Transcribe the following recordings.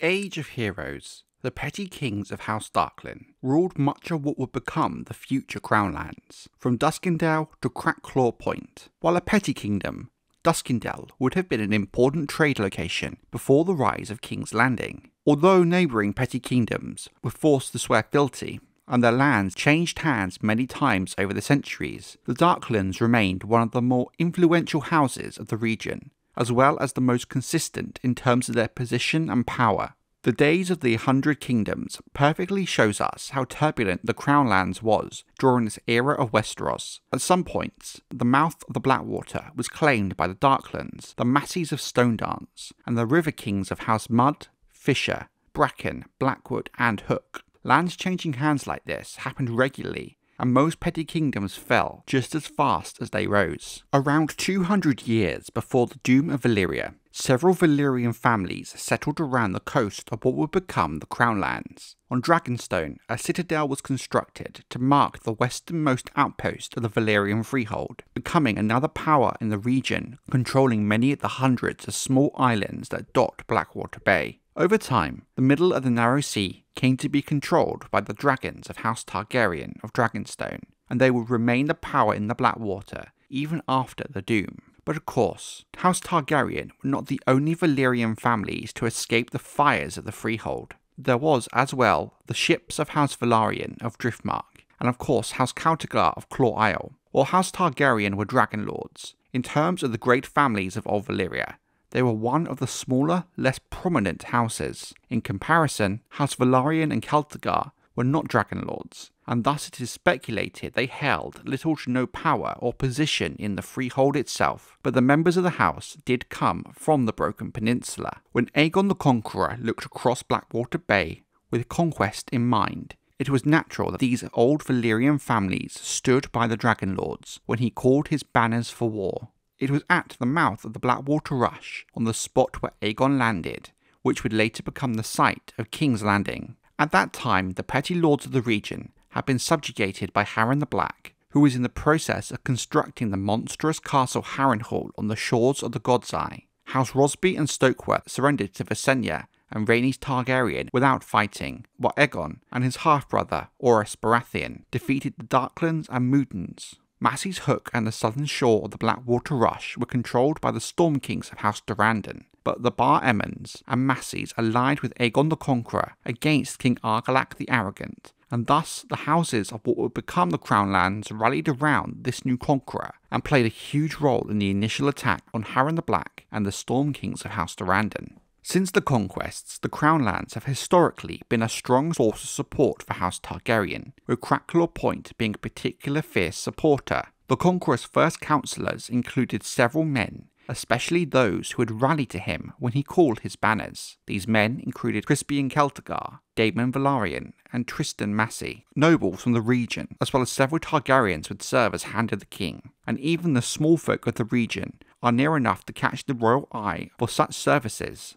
Age of Heroes, the petty kings of House Darklyn ruled much of what would become the future Crownlands, from Duskendale to Crackclaw Point. While a petty kingdom, Duskendale would have been an important trade location before the rise of King's Landing. Although neighbouring petty kingdoms were forced to swear fealty, and their lands changed hands many times over the centuries, the Darklands remained one of the more influential houses of the region, as well as the most consistent in terms of their position and power. The days of the 100 Kingdoms perfectly shows us how turbulent the Crownlands was during this era of Westeros. At some points, the mouth of the Blackwater was claimed by the Darklands, the Masses of Stonedance, and the River Kings of House Mud, Fisher, Bracken, Blackwood, and Hook. Lands changing hands like this happened regularly, and most petty kingdoms fell just as fast as they rose. Around 200 years before the doom of Valyria, several Valyrian families settled around the coast of what would become the Crownlands. On Dragonstone, a citadel was constructed to mark the westernmost outpost of the Valyrian freehold, becoming another power in the region, controlling many of the hundreds of small islands that dot Blackwater Bay. Over time, the middle of the Narrow Sea came to be controlled by the dragons of House Targaryen of Dragonstone, and they would remain the power in the Blackwater even after the Doom. But of course, House Targaryen were not the only Valyrian families to escape the fires of the freehold. There was as well the ships of House Velaryon of Driftmark, and of course House Celtigar of Claw Isle. While House Targaryen were dragon lords, in terms of the great families of Old Valyria, they were one of the smaller, less prominent houses. In comparison, House Velaryon and Celtigar were not dragon lords, and thus it is speculated they held little to no power or position in the freehold itself, but the members of the house did come from the Broken Peninsula. When Aegon the Conqueror looked across Blackwater Bay with conquest in mind, it was natural that these old Valyrian families stood by the dragon lords when he called his banners for war. It was at the mouth of the Blackwater Rush, on the spot where Aegon landed, which would later become the site of King's Landing. At that time, the petty lords of the region had been subjugated by Harren the Black, who was in the process of constructing the monstrous castle Harrenhal on the shores of the God's Eye. House Rosby and Stokeworth surrendered to Visenya and Rhaenys Targaryen without fighting, while Aegon and his half-brother, Orys Baratheon, defeated the Darklands and Moodens. Massey's Hook and the southern shore of the Blackwater Rush were controlled by the Storm Kings of House Durrandon, but the Bar Emmons and Masseys allied with Aegon the Conqueror against King Argilac the Arrogant, and thus the houses of what would become the Crownlands rallied around this new conqueror and played a huge role in the initial attack on Harren the Black and the Storm Kings of House Durrandon. Since the conquests, the Crownlands have historically been a strong source of support for House Targaryen, with Crackclaw Point being a particular fierce supporter. The Conqueror's first councillors included several men, especially those who had rallied to him when he called his banners. These men included Crispian Celtigar, Daemon Velaryon, and Tristan Massey, nobles from the region, as well as several Targaryens would serve as Hand of the King, and even the small folk of the region are near enough to catch the royal eye for such services,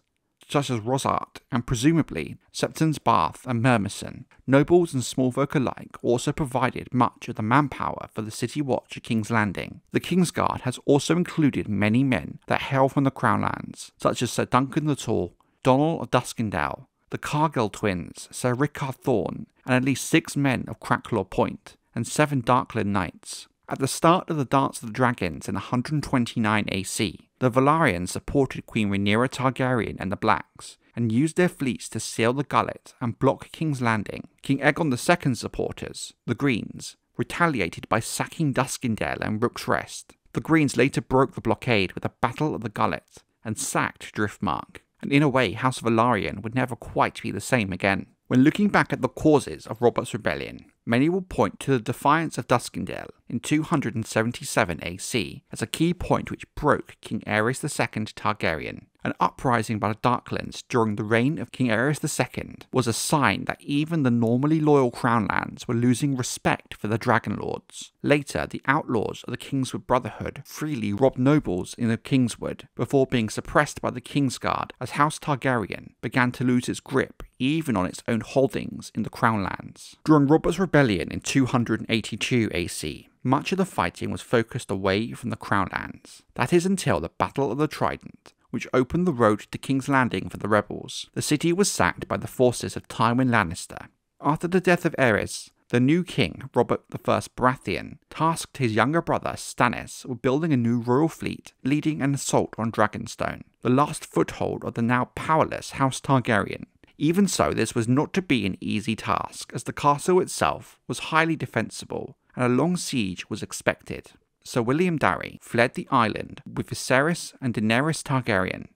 such as Rosart and presumably Septon's Bath and Mermison. Nobles and small folk alike also provided much of the manpower for the city watch at King's Landing. The Kingsguard has also included many men that hail from the Crownlands, such as Sir Duncan the Tall, Donald of Duskendale, the Cargill twins, Sir Rickard Thorne, and at least 6 men of Crackclaw Point, and 7 Darkland Knights. At the start of the Dance of the Dragons in 129 AC, the Velaryons supported Queen Rhaenyra Targaryen and the Blacks, and used their fleets to sail the Gullet and block King's Landing. King Aegon II's supporters, the Greens, retaliated by sacking Duskendale and Rook's Rest. The Greens later broke the blockade with the Battle of the Gullet and sacked Driftmark, and in a way House Velaryon would never quite be the same again. When looking back at the causes of Robert's rebellion, many will point to the Defiance of Duskendale in 277 AC as a key point which broke King Aerys II Targaryen. An uprising by the Darklands during the reign of King Aerys II was a sign that even the normally loyal Crownlands were losing respect for the Dragon Lords. Later, the outlaws of the Kingswood Brotherhood freely robbed nobles in the Kingswood before being suppressed by the Kingsguard as House Targaryen began to lose its grip even on its own holdings in the Crownlands. During Robert's rebellion in 282 AC, much of the fighting was focused away from the Crownlands. That is until the Battle of the Trident, which opened the road to King's Landing for the rebels. The city was sacked by the forces of Tywin Lannister. After the death of Aerys, the new king, Robert I Baratheon, tasked his younger brother Stannis with building a new royal fleet, leading an assault on Dragonstone, the last foothold of the now powerless House Targaryen. Even so, this was not to be an easy task, as the castle itself was highly defensible, and a long siege was expected. Sir William Darry fled the island with Viserys and Daenerys Targaryen.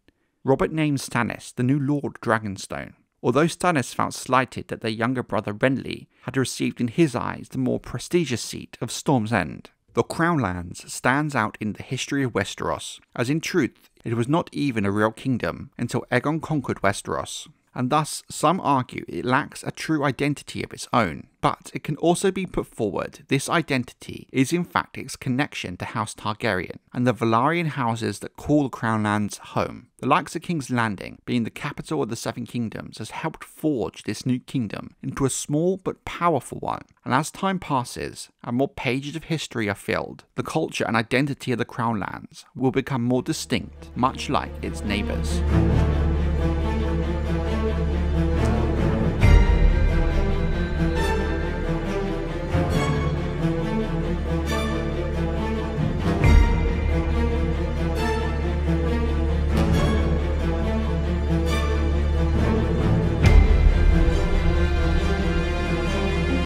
Robert named Stannis the new Lord Dragonstone. Although Stannis felt slighted that their younger brother Renly had received in his eyes the more prestigious seat of Storm's End. The Crownlands stands out in the history of Westeros, as in truth it was not even a real kingdom until Aegon conquered Westeros, and thus some argue it lacks a true identity of its own. But it can also be put forward this identity is in fact its connection to House Targaryen and the Valyrian houses that call the Crownlands home. The likes of King's Landing, being the capital of the Seven Kingdoms, has helped forge this new kingdom into a small but powerful one, and as time passes and more pages of history are filled, the culture and identity of the Crownlands will become more distinct, much like its neighbours.